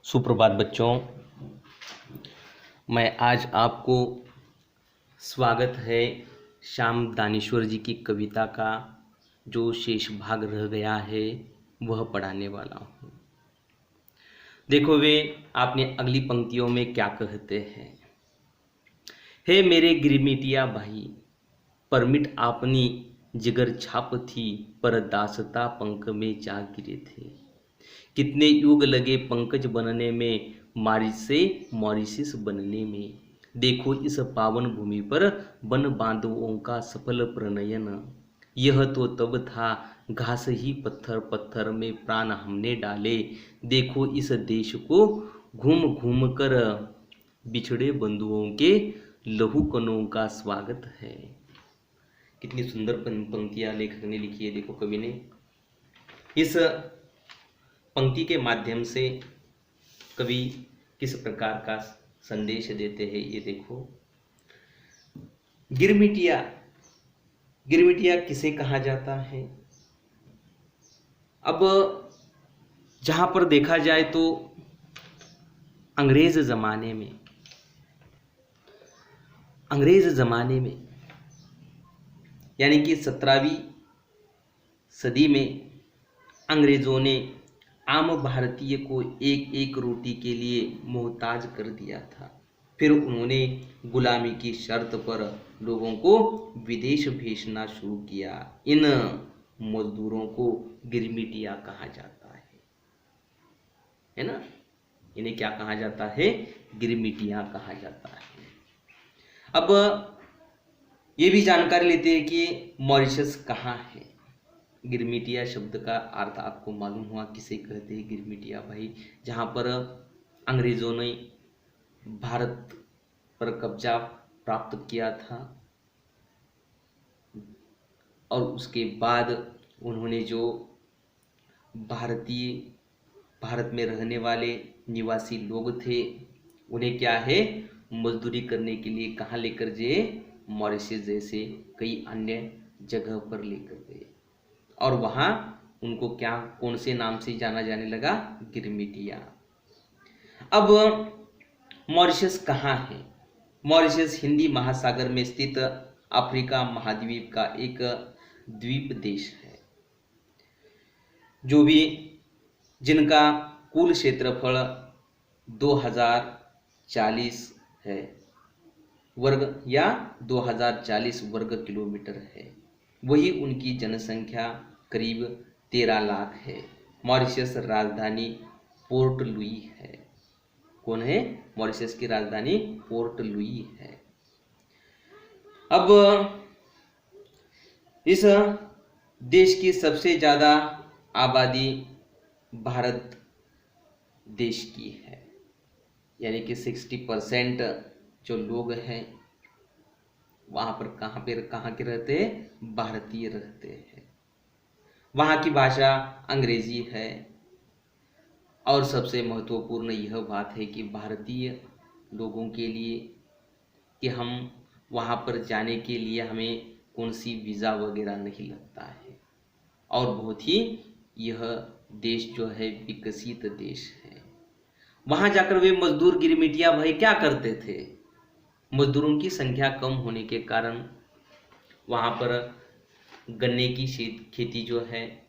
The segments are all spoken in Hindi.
सुप्रभात बच्चों, मैं आज आपको स्वागत है श्याम दानेश्वर जी की कविता का जो शेष भाग रह गया है वह पढ़ाने वाला हूँ। देखो वे आपने अगली पंक्तियों में क्या कहते हैं। हे मेरे गिरमिटिया भाई, परमिट आपनी जिगर छाप थी, पर दासता पंख में जा गिरे थे। कितने युग लगे पंकज बनने में, मॉरिशस बनने में। देखो इस पावन भूमि पर वन बांधवों का सफल प्रणयन। यह तो तब था घास ही पत्थर पत्थर में प्राण हमने डाले। देखो इस देश को घूम घूम कर बिछड़े बंधुओं के लहू कणों का स्वागत है। कितनी सुंदर पंक्तियां लेखक ने लिखी है। देखो कवि ने इस पंक्ति के माध्यम से कवि किस प्रकार का संदेश देते हैं ये देखो। गिरमिटिया, गिरमिटिया किसे कहा जाता है? अब जहां पर देखा जाए तो अंग्रेज जमाने में यानी कि 17वीं सदी में अंग्रेजों ने आम भारतीय को एक एक रोटी के लिए मोहताज कर दिया था। फिर उन्होंने गुलामी की शर्त पर लोगों को विदेश भेजना शुरू किया। इन मजदूरों को गिरमिटिया कहा जाता है ना। इन्हें क्या कहा जाता है? गिरमिटिया कहा जाता है। अब ये भी जानकारी लेते हैं कि मॉरिशस कहाँ है। गिरमिटिया शब्द का अर्थ आपको मालूम हुआ किसे कहते हैं? गिरमिटिया भाई, जहाँ पर अंग्रेजों ने भारत पर कब्जा प्राप्त किया था और उसके बाद उन्होंने जो भारत में रहने वाले निवासी लोग थे उन्हें क्या है, मजदूरी करने के लिए कहाँ लेकर गए? मॉरिशस जैसे कई अन्य जगह पर लेकर गए और वहाँ उनको क्या कौन से नाम से जाना जाने लगा? गिरमिटिया। अब मॉरिशस कहाँ है? मॉरिशस हिंदी महासागर में स्थित अफ्रीका महाद्वीप का एक द्वीप देश है, जो भी जिनका कुल क्षेत्रफल 2040 है वर्ग या 2040 वर्ग किलोमीटर है। वही उनकी जनसंख्या करीब 13 लाख है। मॉरिशस राजधानी पोर्ट लुई है। कौन है? मॉरिशस की राजधानी पोर्ट लुई है। अब इस देश की सबसे ज़्यादा आबादी भारत देश की है, यानी कि 60% जो लोग हैं वहाँ पर कहाँ के रहते हैं? भारतीय रहते हैं। वहाँ की भाषा अंग्रेजी है और सबसे महत्वपूर्ण यह बात है कि भारतीय लोगों के लिए कि हम वहाँ पर जाने के लिए हमें कौन सी वीज़ा वगैरह नहीं लगता है और बहुत ही यह देश जो है विकसित देश है। वहाँ जाकर वे मजदूर गिरमिटिया भाई क्या करते थे? मजदूरों की संख्या कम होने के कारण वहाँ पर गन्ने की खेती जो है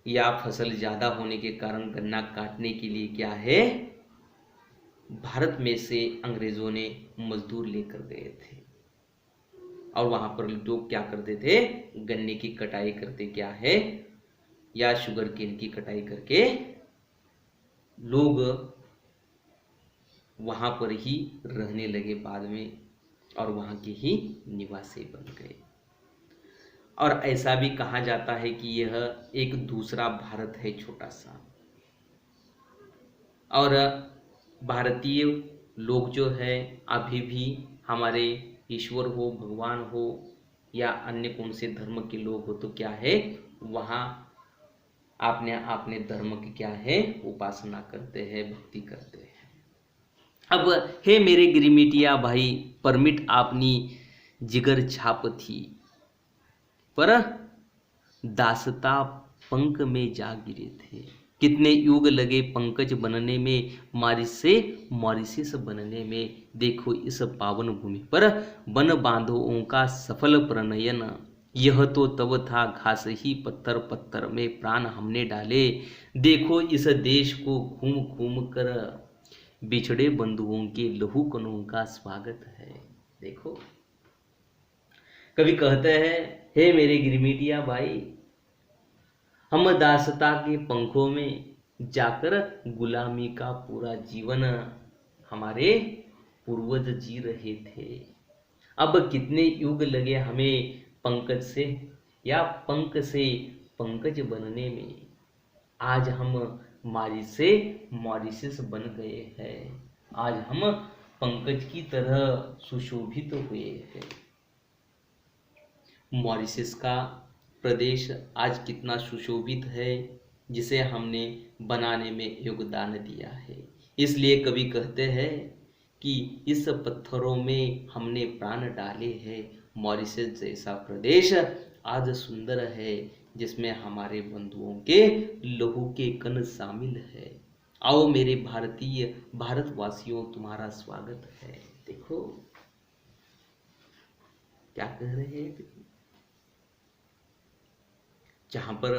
या फसल ज़्यादा होने के कारण गन्ना काटने के लिए क्या है, भारत में से अंग्रेज़ों ने मजदूर लेकर गए थे और वहाँ पर लोग क्या करते थे? गन्ने की कटाई करते क्या है या शुगर केन की कटाई करके लोग वहाँ पर ही रहने लगे बाद में और वहाँ के ही निवासी बन गए। और ऐसा भी कहा जाता है कि यह एक दूसरा भारत है, छोटा सा। और भारतीय लोग जो है अभी भी हमारे ईश्वर हो, भगवान हो या अन्य कौन से धर्म के लोग हो तो क्या है, वहाँ अपने धर्म की क्या है, उपासना करते हैं, भक्ति करते हैं। अब हे मेरे गिरमिटिया भाई, परमिट आपनी जिगर छाप थी, पर दासता पंख में जा गिरे थे। कितने युग लगे पंकज बनने में, मॉरिशस बनने में। देखो इस पावन भूमि पर वन बांधवों का सफल प्रणयन। यह तो तब था घास ही पत्थर, पत्थर में प्राण हमने डाले। देखो इस देश को घूम घूम कर बिछड़े बंधुओं के लहू कणों का स्वागत है। देखो कभी कहते हैं, हे मेरे गिरमिटिया भाई, हम दासता के पंखों में जाकर गुलामी का पूरा जीवन हमारे पूर्वज जी रहे थे। अब कितने युग लगे हमें पंकज से या पंख से पंकज बनने में। आज हम मॉरिशस बन गए हैं। आज हम पंकज की तरह सुशोभित हुए हैं। मॉरिशस का प्रदेश आज कितना सुशोभित है, जिसे हमने बनाने में योगदान दिया है। इसलिए कवि कहते हैं कि इस पत्थरों में हमने प्राण डाले हैं। मॉरिशस जैसा प्रदेश आज सुंदर है, जिसमें हमारे बंधुओं के लहू के कण शामिल है। आओ मेरे भारतवासियों, तुम्हारा स्वागत है। देखो क्या कह रहे हैं। जहां पर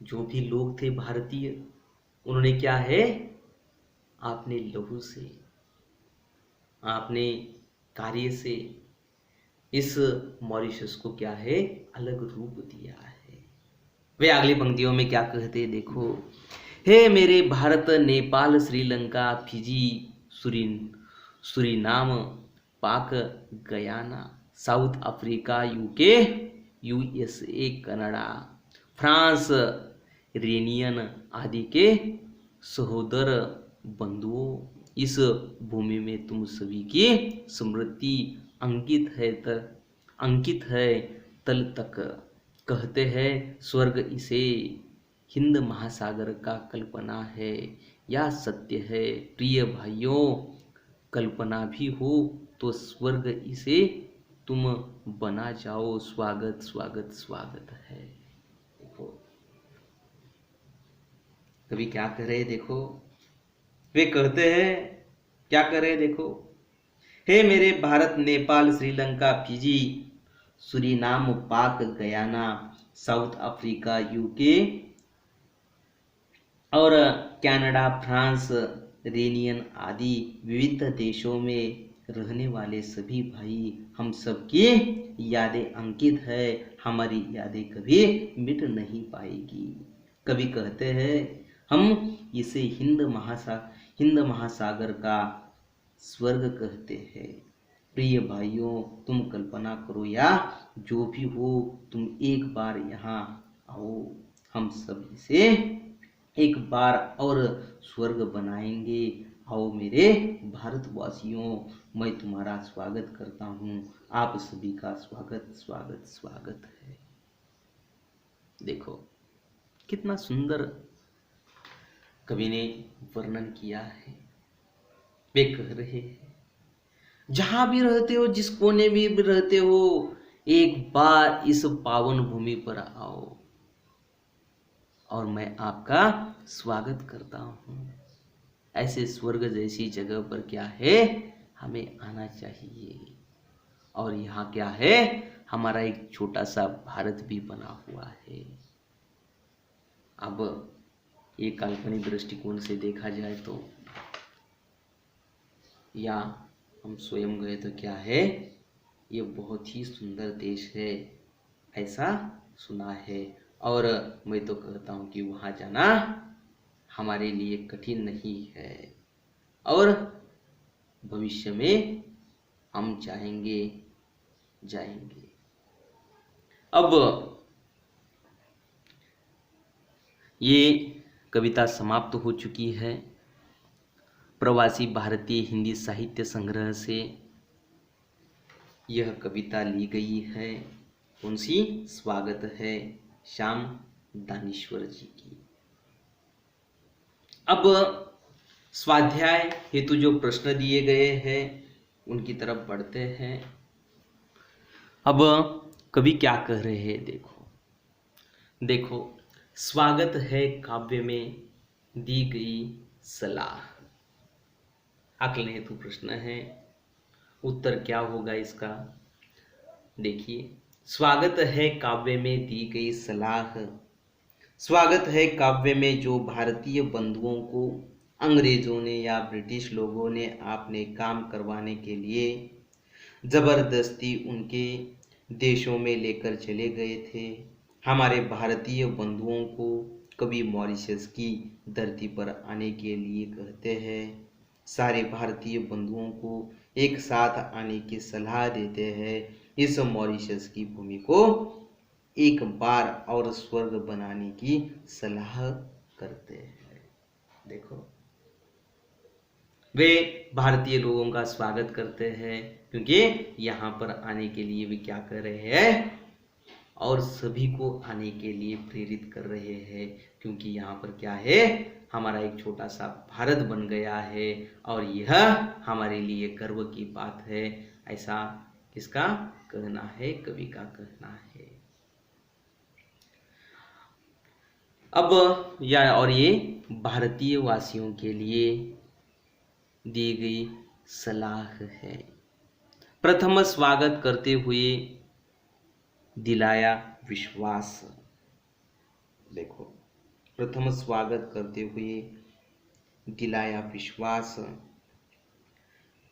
जो भी लोग थे भारतीय, उन्होंने क्या है, आपने लहू से, आपने कार्य से इस मॉरिशस को क्या है, अलग रूप दिया है। वे अगली पंक्तियों में क्या कहते हैं, देखो, हे मेरे भारत, नेपाल, श्रीलंका, फिजी, सुरीनाम, पाक, Guyana, south Africa, UK, USA, Canada, France, Réunion आदि के सहोदर बंधुओं, इस भूमि में तुम सभी की स्मृति अंकित है तल तक। कहते हैं स्वर्ग इसे हिंद महासागर का कल्पना है, या सत्य है प्रिय भाइयों। कल्पना भी हो तो स्वर्ग इसे तुम बना जाओ। स्वागत स्वागत स्वागत है। देखो कभी क्या कह रहे, देखो वे कहते हैं क्या कर रहे, देखो, हे मेरे भारत, नेपाल, श्रीलंका, फिजी, सुरीनाम, पाक, गयाना, साउथ अफ्रीका, यूके और कनाडा, फ्रांस, रेनियन आदि विविध देशों में रहने वाले सभी भाई, हम सबकी यादें अंकित है। हमारी यादें कभी मिट नहीं पाएगी। कभी कहते हैं हम इसे हिंद महासागर का स्वर्ग कहते हैं। प्रिय भाइयों, तुम कल्पना करो या जो भी हो, तुम एक बार यहाँ आओ, हम सब इसे एक बार और स्वर्ग बनाएंगे। आओ मेरे भारतवासियों, मैं तुम्हारा स्वागत करता हूँ। आप सभी का स्वागत स्वागत स्वागत है। देखो कितना सुंदर कवि ने वर्णन किया है। वे कह रहे हैं, जहां भी रहते हो, जिस कोने में भी रहते हो, एक बार इस पावन भूमि पर आओ और मैं आपका स्वागत करता हूं। ऐसे स्वर्ग जैसी जगह पर क्या है, हमें आना चाहिए। और यहाँ क्या है, हमारा एक छोटा सा भारत भी बना हुआ है। अब ये काल्पनिक दृष्टिकोण से देखा जाए तो, या हम स्वयं गए तो क्या है, ये बहुत ही सुंदर देश है, ऐसा सुना है। और मैं तो कहता हूँ कि वहाँ जाना हमारे लिए कठिन नहीं है, और भविष्य में हम चाहेंगे जाएंगे। अब ये कविता समाप्त हो चुकी है। प्रवासी भारतीय हिंदी साहित्य संग्रह से यह कविता ली गई है। कौन सी? स्वागत है, श्याम दानेश्वर जी की। अब स्वाध्याय हेतु जो प्रश्न दिए गए हैं उनकी तरफ बढ़ते हैं। अब कवि क्या कह रहे हैं, देखो, स्वागत है काव्य में दी गई सलाह। आकलन हेतु प्रश्न है, उत्तर क्या होगा इसका? देखिए, स्वागत है काव्य में दी गई सलाह। स्वागत है काव्य में जो भारतीय बंधुओं को अंग्रेजों ने या ब्रिटिश लोगों ने अपने काम करवाने के लिए जबरदस्ती उनके देशों में लेकर चले गए थे। हमारे भारतीय बंधुओं को कभी मॉरिशस की धरती पर आने के लिए कहते हैं। सारे भारतीय बंधुओं को एक साथ आने की सलाह देते हैं। इस मॉरिशस की भूमि को एक बार और स्वर्ग बनाने की सलाह करते हैं। देखो, वे भारतीय लोगों का स्वागत करते हैं क्योंकि यहाँ पर आने के लिए वे क्या कर रहे हैं और सभी को आने के लिए प्रेरित कर रहे हैं, क्योंकि यहाँ पर क्या है, हमारा एक छोटा सा भारत बन गया है और यह हमारे लिए गर्व की बात है। ऐसा किसका कहना है? कवि का कहना है। अब ये भारतीय वासियों के लिए दी गई सलाह है। प्रथम स्वागत करते हुए दिलाया विश्वास। देखो, प्रथम स्वागत करते हुए दिलाया विश्वास।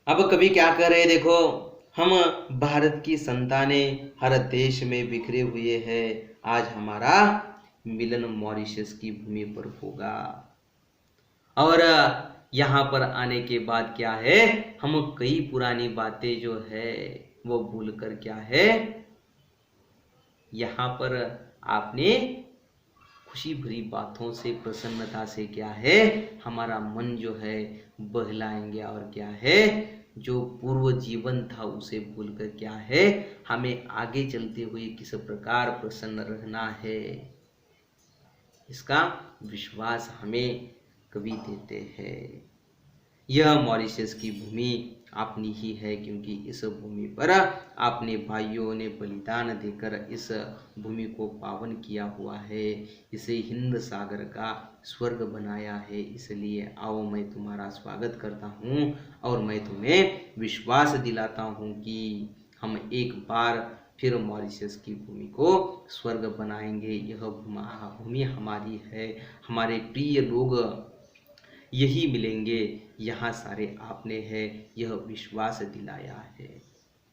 अब कवि क्या कर रहे हैं? देखो, हम भारत की संतानें हर देश में बिखरे हुए हैं। आज हमारा मिलन मॉरिशस की भूमि पर होगा और यहाँ पर आने के बाद क्या है, हम कई पुरानी बातें जो है वो भूलकर क्या है, यहाँ पर आपने खुशी भरी बातों से, प्रसन्नता से क्या है, हमारा मन जो है बहलाएंगे और क्या है, जो पूर्व जीवन था उसे भूलकर क्या है, हमें आगे चलते हुए किस प्रकार प्रसन्न रहना है, इसका विश्वास हमें कवि देते हैं। यह मॉरिशस की भूमि अपनी ही है, क्योंकि इस भूमि पर अपने भाइयों ने बलिदान देकर इस भूमि को पावन किया हुआ है, इसे हिंद सागर का स्वर्ग बनाया है। इसलिए आओ, मैं तुम्हारा स्वागत करता हूँ और मैं तुम्हें विश्वास दिलाता हूँ कि हम एक बार फिर मॉरिशस की भूमि को स्वर्ग बनाएंगे। यह भूमि हमारी है, हमारे प्रिय लोग यही मिलेंगे, यहाँ सारे आपने है, यह विश्वास दिलाया है।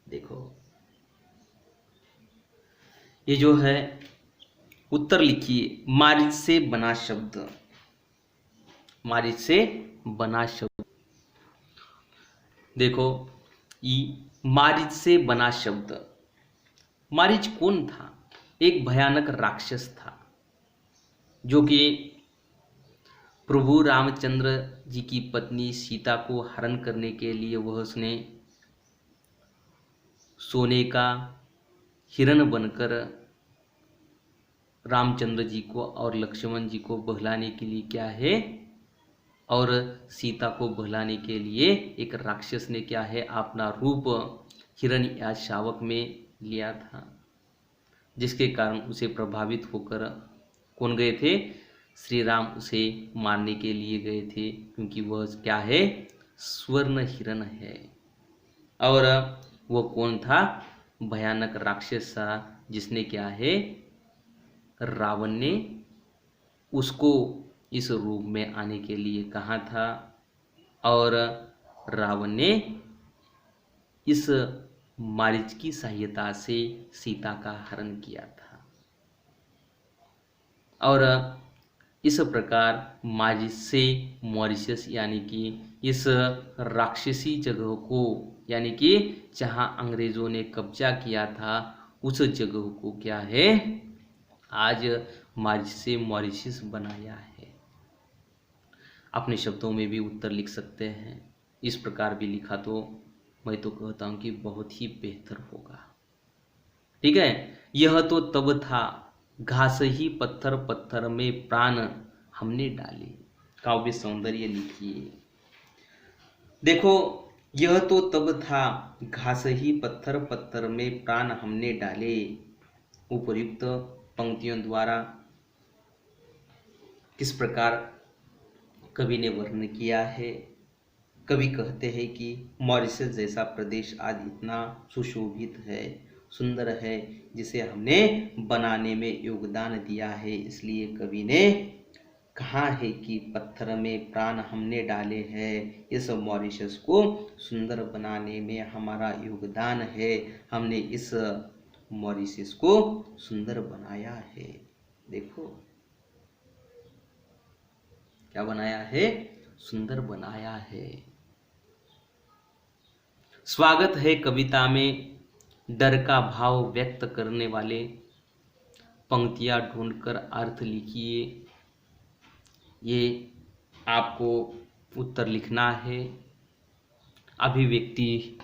देखो, ये जो है उत्तर लिखिए, मारिच से बना शब्द। मारिच से बना शब्द, देखो, मारिच से बना शब्द। मारिच कौन था? एक भयानक राक्षस था जो कि प्रभु रामचंद्र जी की पत्नी सीता को हरण करने के लिए वह उसने सोने का हिरण बनकर रामचंद्र जी को और लक्ष्मण जी को बहलाने के लिए क्या है, और सीता को बहलाने के लिए एक राक्षस ने क्या है, अपना रूप हिरण या शावक में लिया था, जिसके कारण उसे प्रभावित होकर कौन गए थे? श्री राम उसे मारने के लिए गए थे, क्योंकि वह क्या है, स्वर्ण हिरण है। और वह कौन था? भयानक राक्षस था, जिसने क्या है, रावण ने उसको इस रूप में आने के लिए कहा था और रावण ने इस मारीच की सहायता से सीता का हरण किया था। और इस प्रकार मारिच से मॉरिशस यानी कि इस राक्षसी जगह को, यानी कि जहां अंग्रेजों ने कब्जा किया था उस जगह को क्या है, आज मारिच से मॉरिशस बनाया है। अपने शब्दों में भी उत्तर लिख सकते हैं, इस प्रकार भी लिखा तो मैं तो कहता हूं कि बहुत ही बेहतर होगा। ठीक है, यह तो तब था, घास ही पत्थर पत्थर में प्राण हमने डाले। काव्य सौंदर्य लिखिए। देखो, यह तो तब था, घास ही पत्थर पत्थर में प्राण हमने डाले। उपर्युक्त पंक्तियों द्वारा किस प्रकार कवि ने वर्णन किया है। कवि कहते हैं कि मॉरिशस जैसा प्रदेश आज इतना सुशोभित है, सुंदर है, जिसे हमने बनाने में योगदान दिया है। इसलिए कवि ने कहा है कि पत्थर में प्राण हमने डाले हैं, इस मॉरिशस को सुंदर बनाने में हमारा योगदान है। हमने इस मॉरिशस को सुंदर बनाया है। देखो क्या बनाया है, सुंदर बनाया है। स्वागत है कविता में डर का भाव व्यक्त करने वाले पंक्तियां ढूंढकर अर्थ लिखिए। ये आपको उत्तर लिखना है। अभिव्यक्ति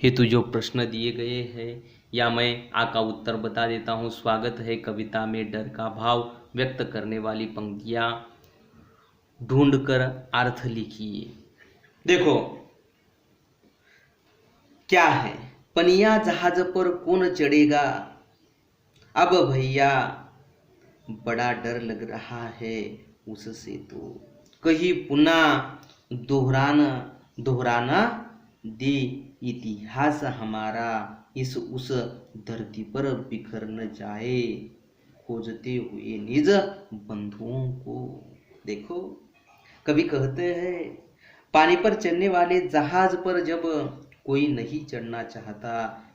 हेतु जो प्रश्न दिए गए हैं, या मैं आपका उत्तर बता देता हूँ। स्वागत है कविता में डर का भाव व्यक्त करने वाली पंक्तियां ढूंढकर अर्थ लिखिए। देखो क्या है, पनिया जहाज पर कौन चढ़ेगा, अब भैया बड़ा डर लग रहा है उससे। तो कहीं पुनः दोहराना दे इतिहास हमारा, इस उस धरती पर बिखर न जाए खोजते हुए निज बंधुओं को। देखो कवि कहते हैं पानी पर चलने वाले जहाज पर जब कोई नहीं चढ़ना चाहता,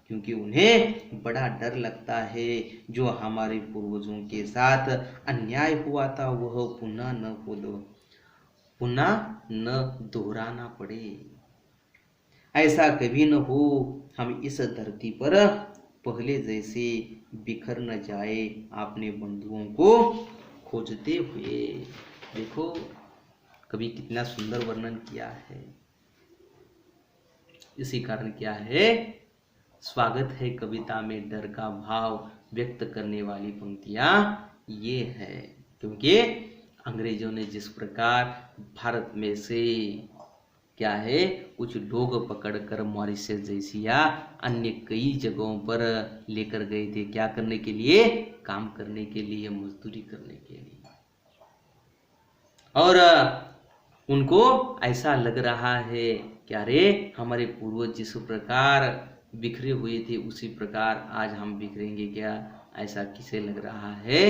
क्योंकि उन्हें बड़ा डर लगता है जो हमारे पूर्वजों के साथ अन्याय हुआ था वह पुनः न दोहराना पड़े। ऐसा कभी न हो, हम इस धरती पर पहले जैसे बिखर न जाए अपने बंधुओं को खोजते हुए। देखो कवि कितना सुंदर वर्णन किया है। इसी कारण क्या है, स्वागत है कविता में डर का भाव व्यक्त करने वाली पंक्तियां ये है। क्योंकि अंग्रेजों ने जिस प्रकार भारत में से क्या है कुछ लोग पकड़कर मॉरिशस जैसी या अन्य कई जगहों पर लेकर गए थे, क्या करने के लिए, काम करने के लिए, मजदूरी करने के लिए। और उनको ऐसा लग रहा है कि अरे हमारे पूर्वज जिस प्रकार बिखरे हुए थे उसी प्रकार आज हम बिखरेंगे क्या, ऐसा किसे लग रहा है,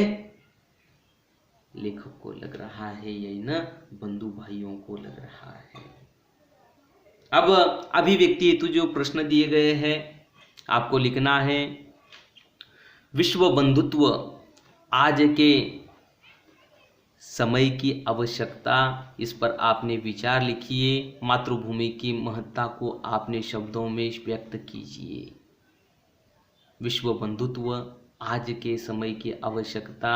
लेखक को लग रहा है, यही न बंधु भाइयों को लग रहा है। अब अभिव्यक्ति हेतु जो प्रश्न दिए गए हैं आपको लिखना है। विश्व बंधुत्व आज के समय की आवश्यकता, इस पर आपने विचार लिखिए। मातृभूमि की महत्ता को आपने शब्दों में व्यक्त कीजिए। विश्व बंधुत्व आज के समय की आवश्यकता,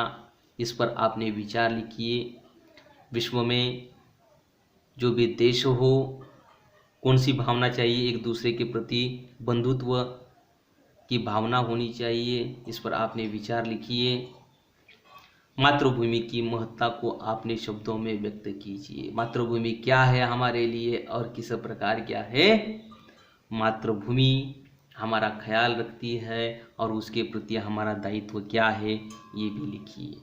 इस पर आपने विचार लिखिए। विश्व में जो भी देश हो, कौन सी भावना चाहिए, एक दूसरे के प्रति बंधुत्व की भावना होनी चाहिए, इस पर आपने विचार लिखिए। मातृभूमि की महत्ता को आपने शब्दों में व्यक्त कीजिए। मातृभूमि क्या है हमारे लिए और किस प्रकार क्या है, मातृभूमि हमारा ख्याल रखती है और उसके प्रति हमारा दायित्व क्या है, ये भी लिखिए।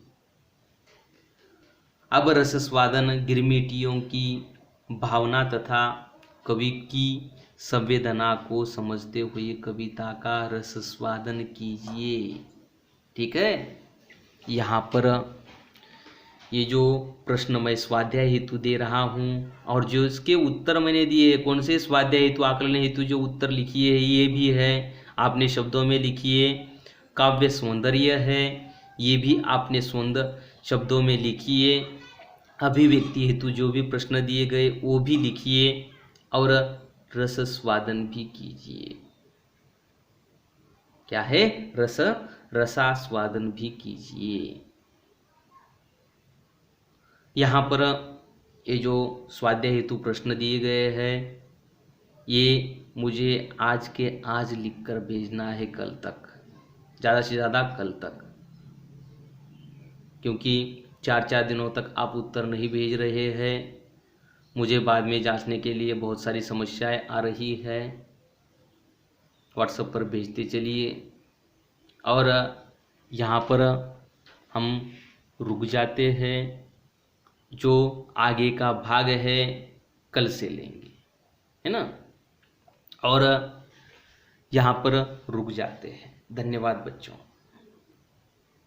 अब रसस्वादन गिरमिटियों की भावना तथा कवि की संवेदना को समझते हुए कविता का रसस्वादन कीजिए। ठीक है, यहाँ पर ये जो प्रश्न मैं स्वाध्याय हेतु दे रहा हूँ और जो इसके उत्तर मैंने दिए, कौन से स्वाध्याय हेतु आकलन हेतु जो उत्तर लिखिए ये भी है, आपने शब्दों में लिखिए। काव्य सौंदर्य है, ये भी आपने शब्दों में लिखिए। अभिव्यक्ति हेतु जो भी प्रश्न दिए गए वो भी लिखिए और रसस्वादन भी कीजिए। क्या है, रसास्वादन भी कीजिए। यहाँ पर ये जो स्वाध्याय हेतु प्रश्न दिए गए हैं ये मुझे आज के आज लिखकर भेजना है कल तक, ज़्यादा से ज़्यादा कल तक, क्योंकि 4 दिनों तक आप उत्तर नहीं भेज रहे हैं। मुझे बाद में जांचने के लिए बहुत सारी समस्याएं आ रही है। व्हाट्सएप पर भेजते चलिए। और यहाँ पर हम रुक जाते हैं जो आगे का भाग है कल से लेंगे, है ना। और यहाँ पर रुक जाते हैं। धन्यवाद बच्चों।